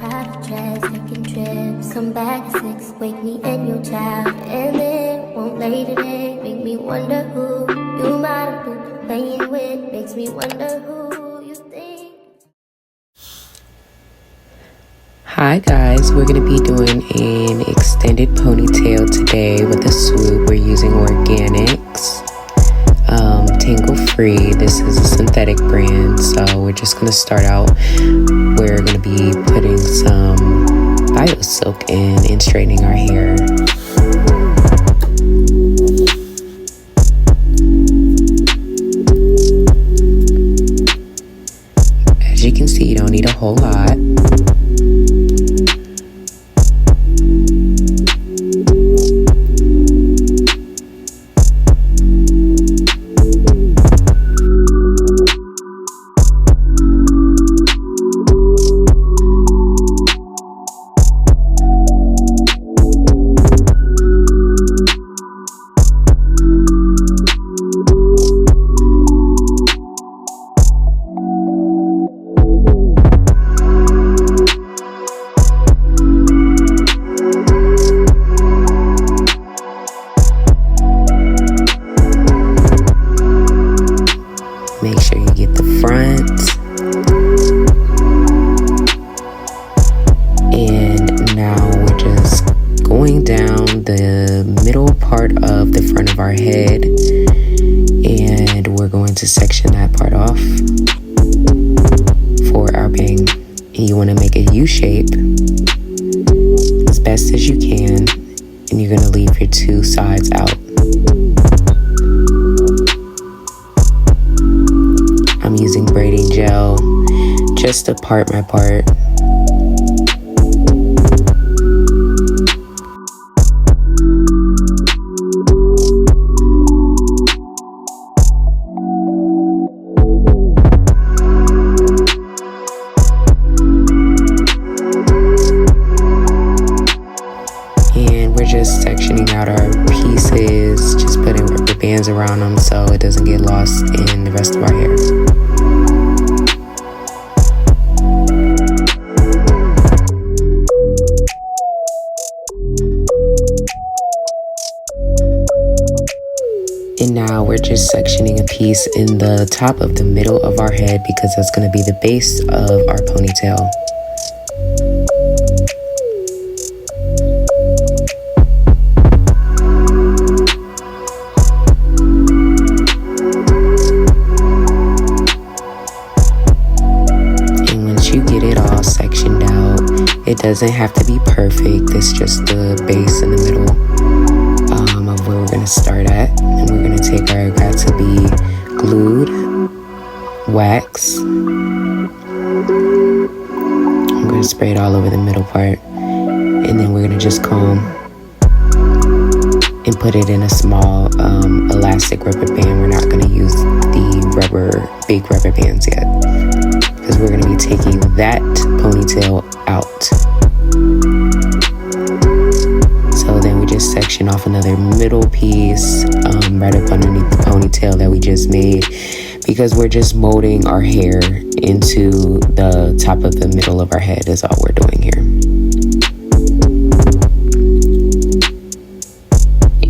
private jets, taking trips. Come back at 6, wake me and your child. And then won't lay today, make me wonder who you might have been playing with. Makes me wonder who you think. Hi guys, we're going to be doing an extended ponytail today with a swoop. We're using organics, tangle free. This is a synthetic brand, so we're just going to start out. We're going to be putting some bio silk in and straightening our hair. As you can see, you don't need a whole lot. Make sure you get the front. And now we're just going down the middle part of the front of our head. And we're going to section that part off for our bang. And you want to make a U shape as best as you can. And you're going to leave your two sides out. I'm using braiding gel just to part my part. And we're just sectioning out our pieces, just putting rubber bands around them so it doesn't get lost in the rest of our hair. And now we're just sectioning a piece in the top of the middle of our head because that's going to be the base of our ponytail. And once you get it all sectioned out, it doesn't have to be perfect. It's just the base in the middle of where we're going to start at. And we're going to take our got to be glued wax. I'm going to spray it all over the middle part, and then we're going to just comb and put it in a small elastic rubber band. We're not going to use the big rubber bands yet because we're going to be taking that ponytail out. So then we just section off another middle piece right up underneath the ponytail that we just made, because we're just molding our hair into the top of the middle of our head is all we're doing here.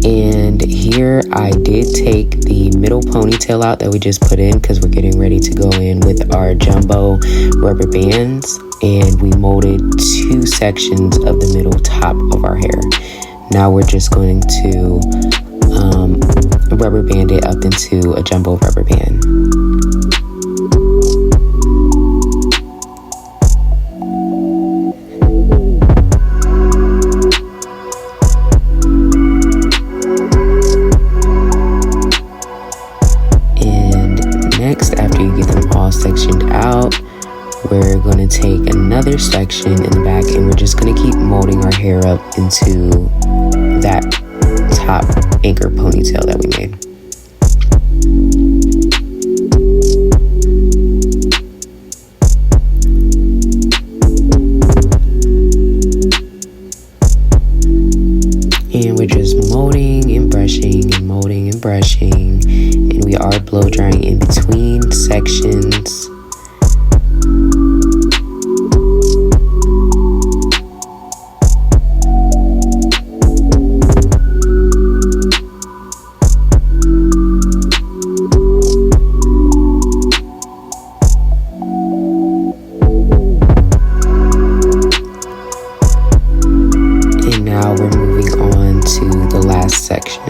And here I did take the middle ponytail out that we just put in because we're getting ready to go in with our jumbo rubber bands, and we molded two sections of the middle top of our hair. Now we're just going to rubber band it up into a jumbo rubber band. And next, after you get them all sectioned out, we're going to take another section in the back, and we're just going to keep molding our hair up into that top anchor ponytail that we made. And we're just molding and brushing and molding and brushing, and we are blow drying in between sections. section.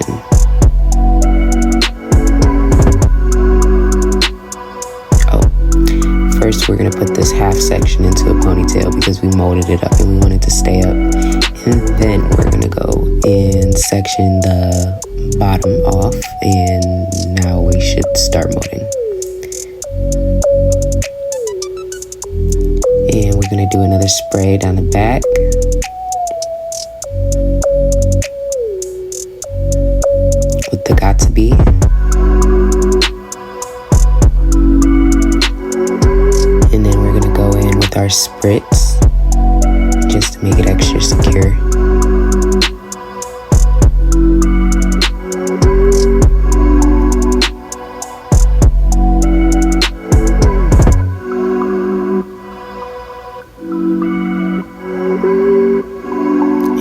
First, we're gonna put this half section into a ponytail because we molded it up and we want it to stay up. And then we're gonna go and section the bottom off, and now we should start molding. And we're gonna do another spray down the back. With the got to be. Our spritz just to make it extra secure.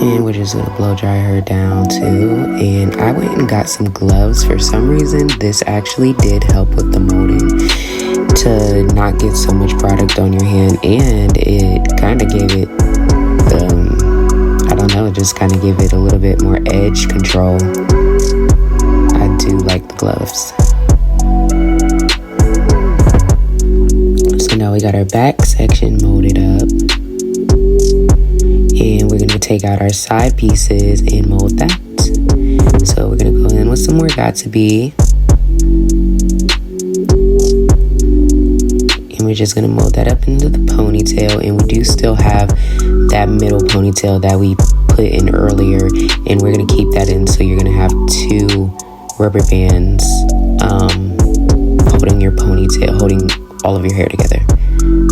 And we're just gonna blow dry her down too. And I went and got some gloves. For some reason, this actually did help with the molding, to not get so much product on your hand, and it kind of gave it I don't know, just kind of gave it a little bit more edge control. I do like the gloves. So now we got our back section molded up, and we're gonna take out our side pieces and mold that. So we're gonna go in with some more got to be. And we're just gonna mold that up into the ponytail, and we do still have that middle ponytail that we put in earlier, and we're gonna keep that in. So you're gonna have two rubber bands holding your ponytail, holding all of your hair together.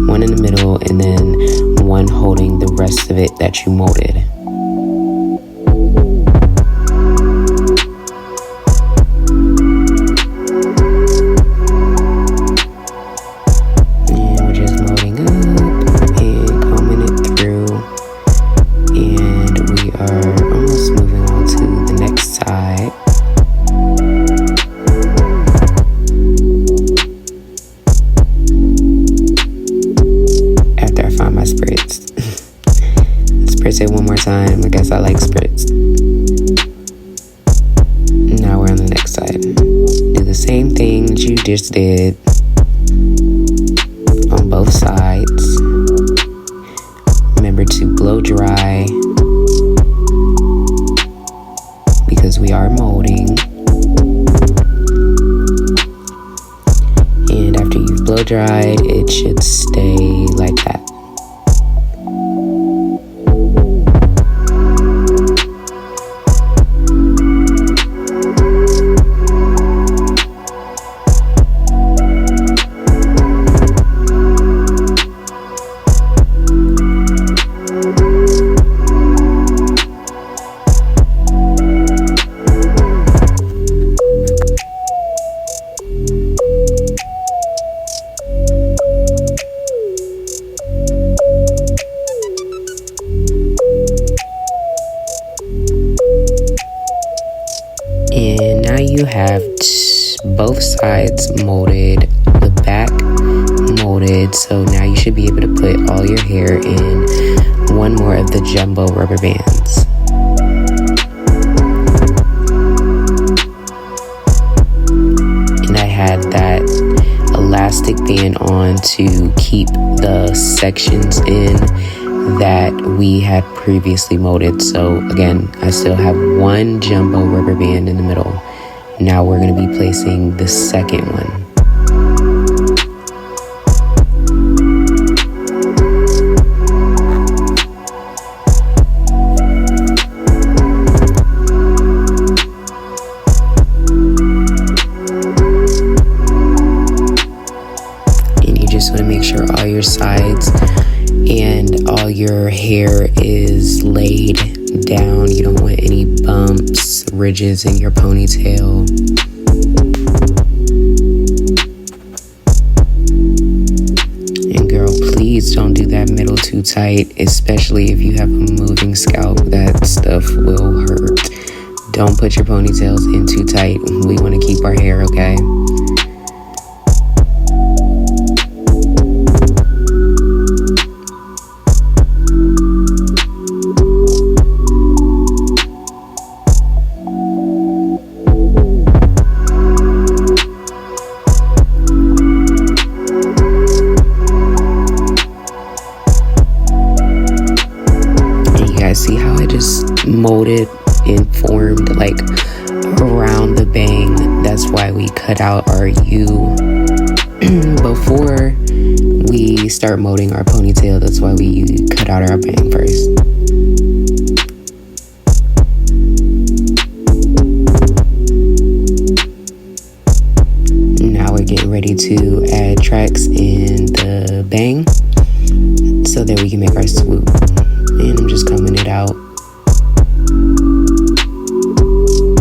One in the middle, and then one holding the rest of it that you molded. Spritz it one more time. I guess I like spritz. Now we're on the next side. Do the same thing that you just did on both sides. Remember to blow dry because we are molding. And after you've blow dried, it should stay like that. And now you have both sides molded, the back molded, so now you should be able to put all your hair in one more of the jumbo rubber bands. And I had that elastic band on to keep the sections in that we had previously molded. So again, I still have one jumbo rubber band in the middle. Now we're going to be placing the second one. And you just want to make sure all your sides and all your hair is laid down. You don't want any bumps, ridges in your ponytail. And girl, please don't do that middle too tight, especially if you have a moving scalp. That stuff will hurt. Don't put your ponytails in too tight. We want to keep our hair, okay? see how I just molded and formed like around the bang? That's why we cut out our U before we start molding our ponytail. That's why we cut out our bang first. Now we're getting ready to add tracks in the bang so that we can make our swoop. And I'm just combing it out.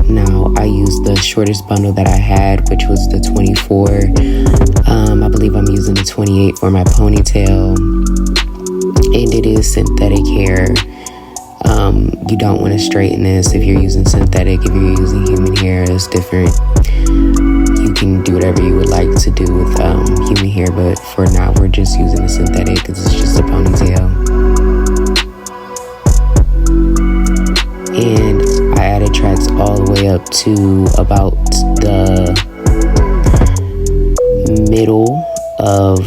Now I used the shortest bundle that I had, which was the 24. I believe I'm using the 28 for my ponytail, and it is synthetic hair. You don't want to straighten this if you're using synthetic. If you're using human hair, it's different. You can do whatever you would like to do with human hair, but for now we're just using the synthetic because it's just a ponytail. And I added tracks all the way up to about the middle of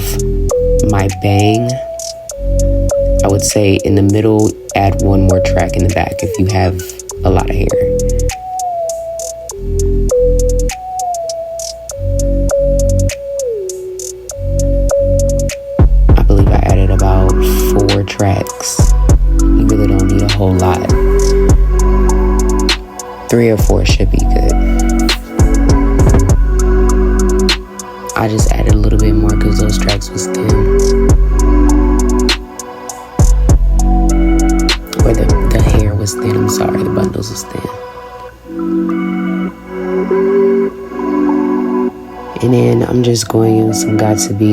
my bang. I would say in the middle, add one more track in the back if you have a lot of hair. I believe I added about 4 tracks. You really don't need a whole lot. 3 or 4 should be good. I just added a little bit more because those tracks was thin. Or the hair was thin, I'm sorry, the bundles was thin. And then I'm just going in with some Got2b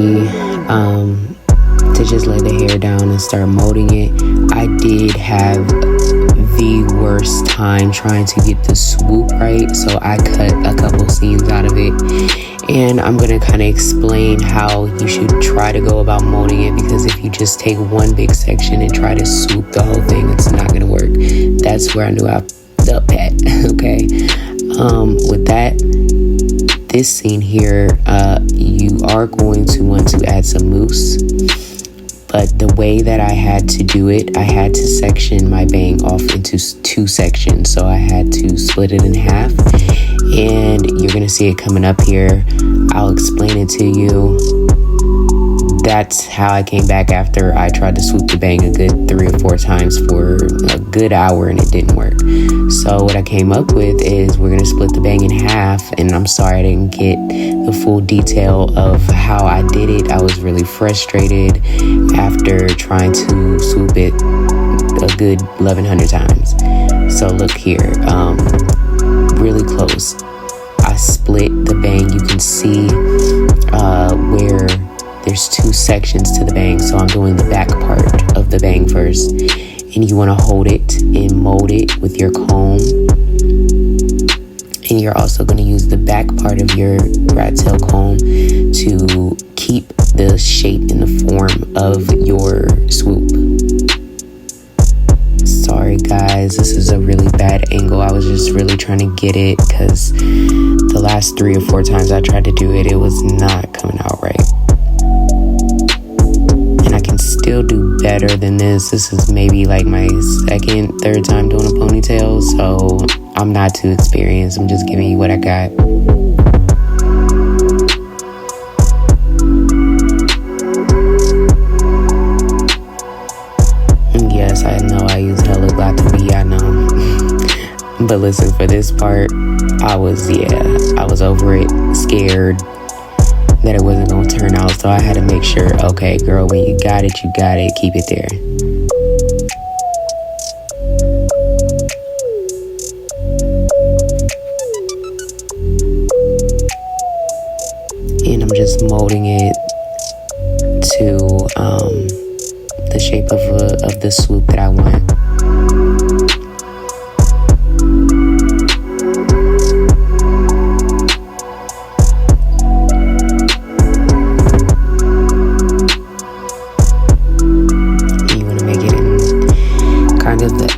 to just lay the hair down and start molding it. I did have the worst time trying to get the swoop right, so I cut a couple scenes out of it. And I'm gonna kind of explain how you should try to go about molding it, because if you just take one big section and try to swoop the whole thing, it's not gonna work. That's where I knew I fucked up at. Okay. With that, this scene here, you are going to want to add some mousse. But the way that I had to do it, I had to section my bang off into 2 sections. So I had to split it in half. And you're going to see it coming up here. I'll explain it to you. That's how I came back after I tried to swoop the bang a good 3 or 4 times for a good hour and it didn't work. So what I came up with is we're going to split the bang in half. And I'm sorry I didn't get the full detail of how I did it. I was really frustrated after trying to swoop it a good 1,100 times. So look here, really close. I split the bang. You can see where there's 2 sections to the bang, so I'm doing the back part of the bang first. And you want to hold it and mold it with your comb. And you're also going to use the back part of your rat tail comb to keep the shape and the form of your swoop. Sorry guys, this is a really bad angle. I was just really trying to get it because the last 3 or 4 times I tried to do it, it was not coming out right. And I can still do better than this. This is maybe like my 2nd, 3rd time doing a ponytail, so I'm not too experienced. I'm just giving you what I got. And yes, I know I use hella Got2b, I know. But listen, for this part, I was over it, scared that it wasn't going to turn out. So I had to make sure, okay, girl, when you got it, keep it there. And I'm just molding it to the shape of the swoop that I want.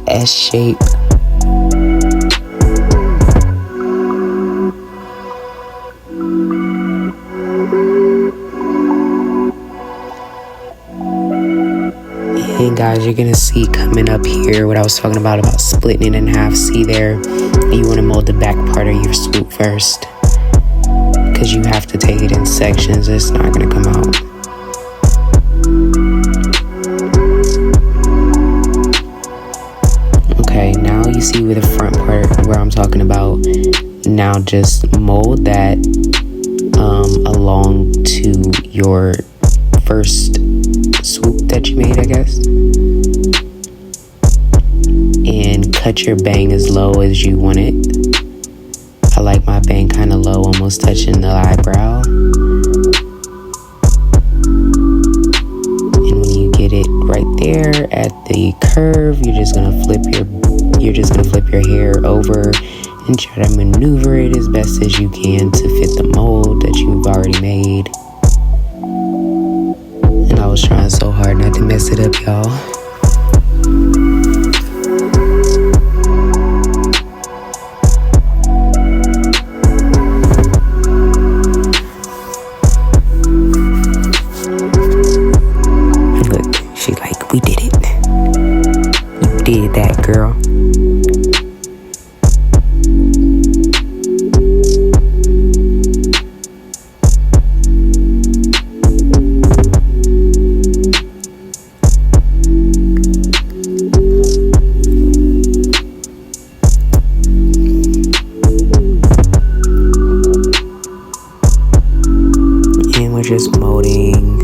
S shape. And guys, you're gonna see coming up here what I was talking about splitting it in half. See there, you want to mold the back part of your swoop first, because you have to take it in sections. It's not gonna come out. Okay, now you see with the front part where I'm talking about. Now just mold that along to your first swoop that you made, I guess, and cut your bang as low as you want it. I like my bang kind of low, almost touching the eyebrow. And when you get it right there at the curve, you're just gonna flip your hair over and try to maneuver it as best as you can to fit the mold that you've already made. And I was trying so hard not to mess it up, y'all. Look, she like, we did it. You did that, girl. Just molding.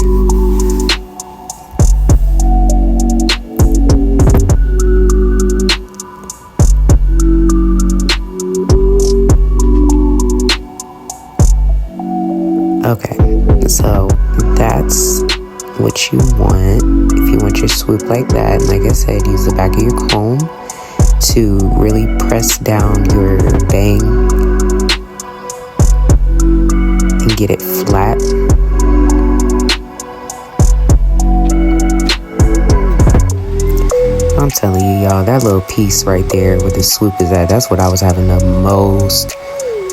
Okay, so that's what you want. If you want your swoop like that, like I said, use the back of your comb to really press down your bang and get it flat. I'm telling you, y'all, that little piece right there with the swoop is that's what I was having the most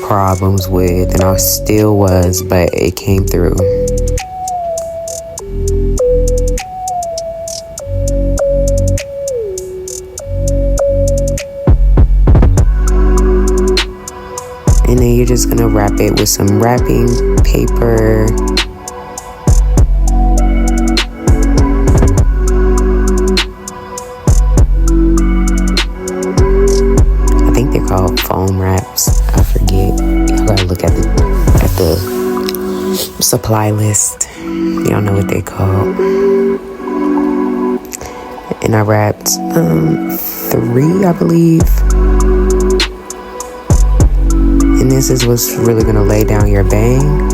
problems with, and I still was, but it came through. And then you're just gonna wrap it with some wrapping paper. Foam wraps. I forget. You gotta look at the supply list. Y'all know what they call. And I wrapped 3, I believe. And this is what's really gonna lay down your bang.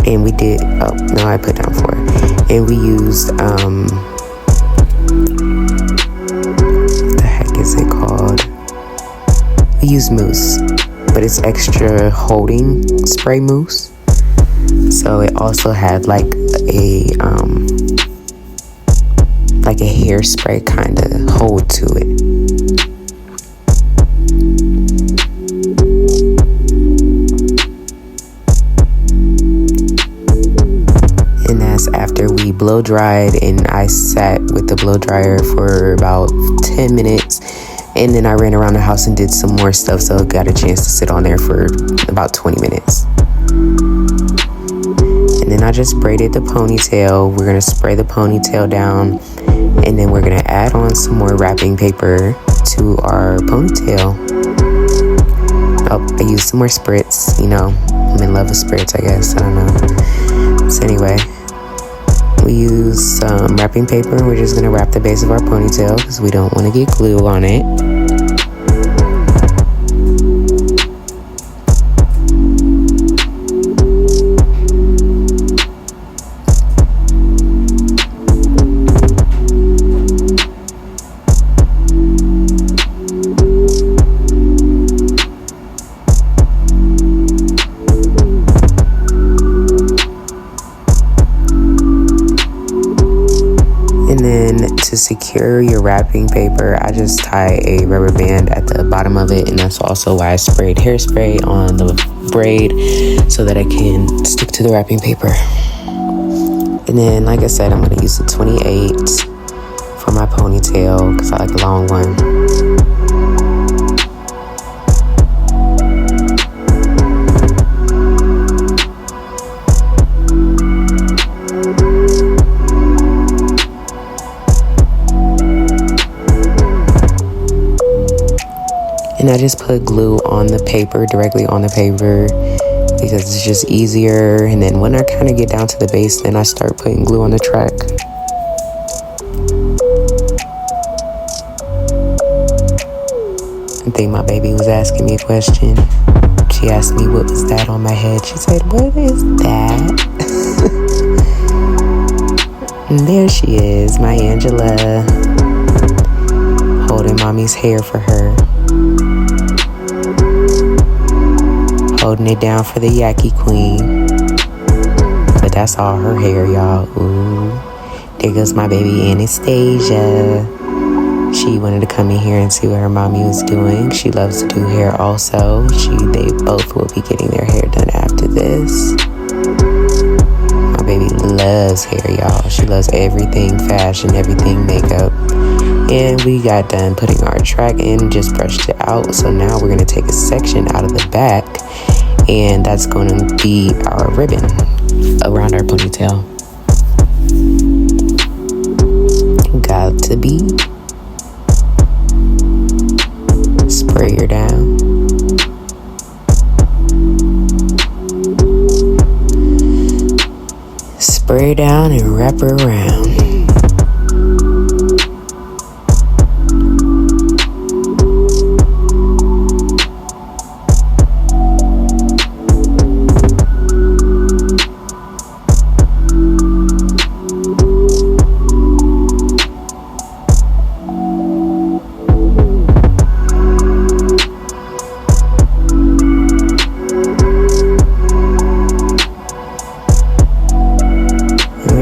And we did. Oh no, I put down 4. And we used what the heck is it called? We use mousse, but it's extra holding spray mousse. So it also had like a hairspray kind of hold to it. And that's after we blow dried, and I sat with the blow dryer for about 10 minutes. And then I ran around the house and did some more stuff, so I got a chance to sit on there for about 20 minutes. And then I just braided the ponytail. We're gonna spray the ponytail down, and then we're gonna add on some more wrapping paper to our ponytail. Oh, I used some more spritz. You know, I'm in love with spritz, I guess. I don't know. So anyway, we use some wrapping paper, and we're just gonna wrap the base of our ponytail because we don't want to get glue on it. To secure your wrapping paper, I just tie a rubber band at the bottom of it, and that's also why I sprayed hairspray on the braid so that it can stick to the wrapping paper. And then, like I said, I'm going to use the 28 long one. And I just put glue on the paper, directly on the paper, because it's just easier. And then when I kind of get down to the base, then I start putting glue on the track. I think my baby was asking me a question. She asked me what was that on my head. She said, "What is that?" And there she is, my Angela, holding mommy's hair for her. Holding it down for the Yaki Queen. But that's all her hair, y'all. Ooh. There goes my baby Anastasia. She wanted to come in here and see what her mommy was doing. She loves to do hair also. They both will be getting their hair done after this. My baby loves hair, y'all. She loves everything fashion, everything makeup. And we got done putting our track in, just brushed it out. So now we're going to take a section out of the back, and that's going to be our ribbon around our ponytail. Got to be. Spray her down. Spray her down and wrap her around.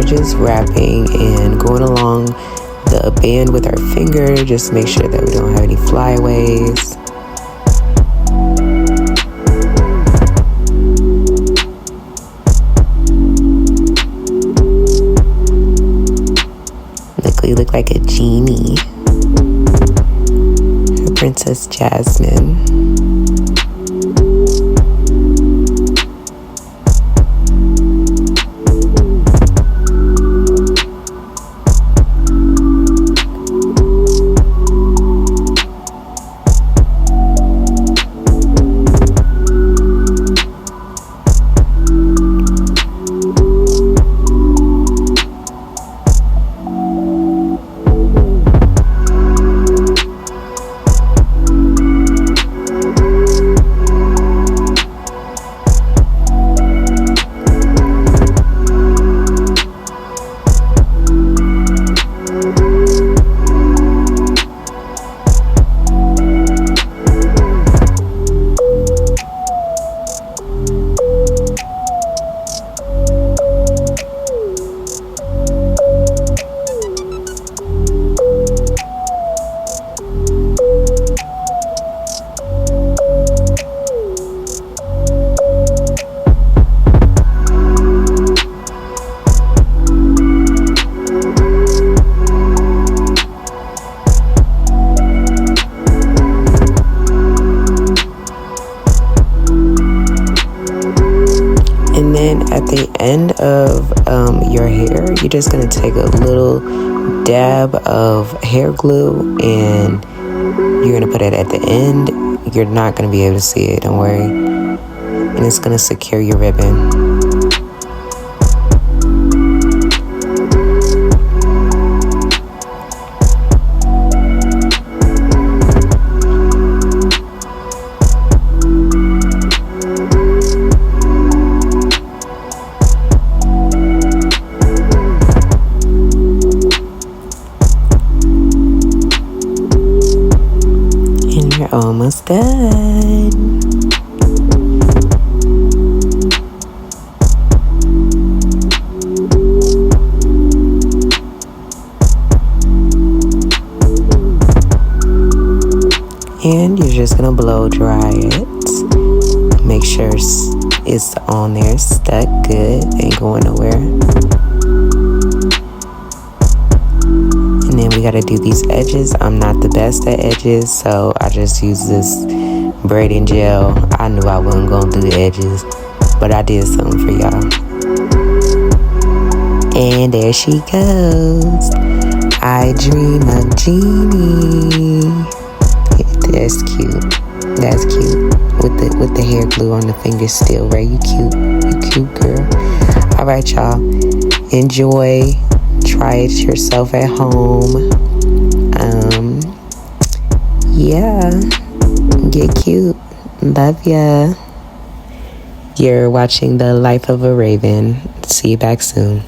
Just wrapping and going along the band with our finger, just make sure that we don't have any flyaways. You look like a genie. Princess Jasmine. And then at the end of your hair, you're just going to take a little dab of hair glue and you're going to put it at the end. You're not going to be able to see it, don't worry. And it's going to secure your ribbon. Almost done. And you're just gonna blow dry it. Make sure it's on there, stuck good, ain't going nowhere. And then we gotta do these edges. I'm not the best at edges, so I just use this braiding gel. I knew I wasn't gonna do the edges, but I did something for y'all. And there she goes. I dream of Jeannie. That's cute. That's cute. With the hair glue on the fingers still, right? You cute. You cute, girl. All right, y'all. Enjoy. Try it yourself at home. Yeah. Get cute. Love ya. You're watching The Life of a Raven. See you back soon.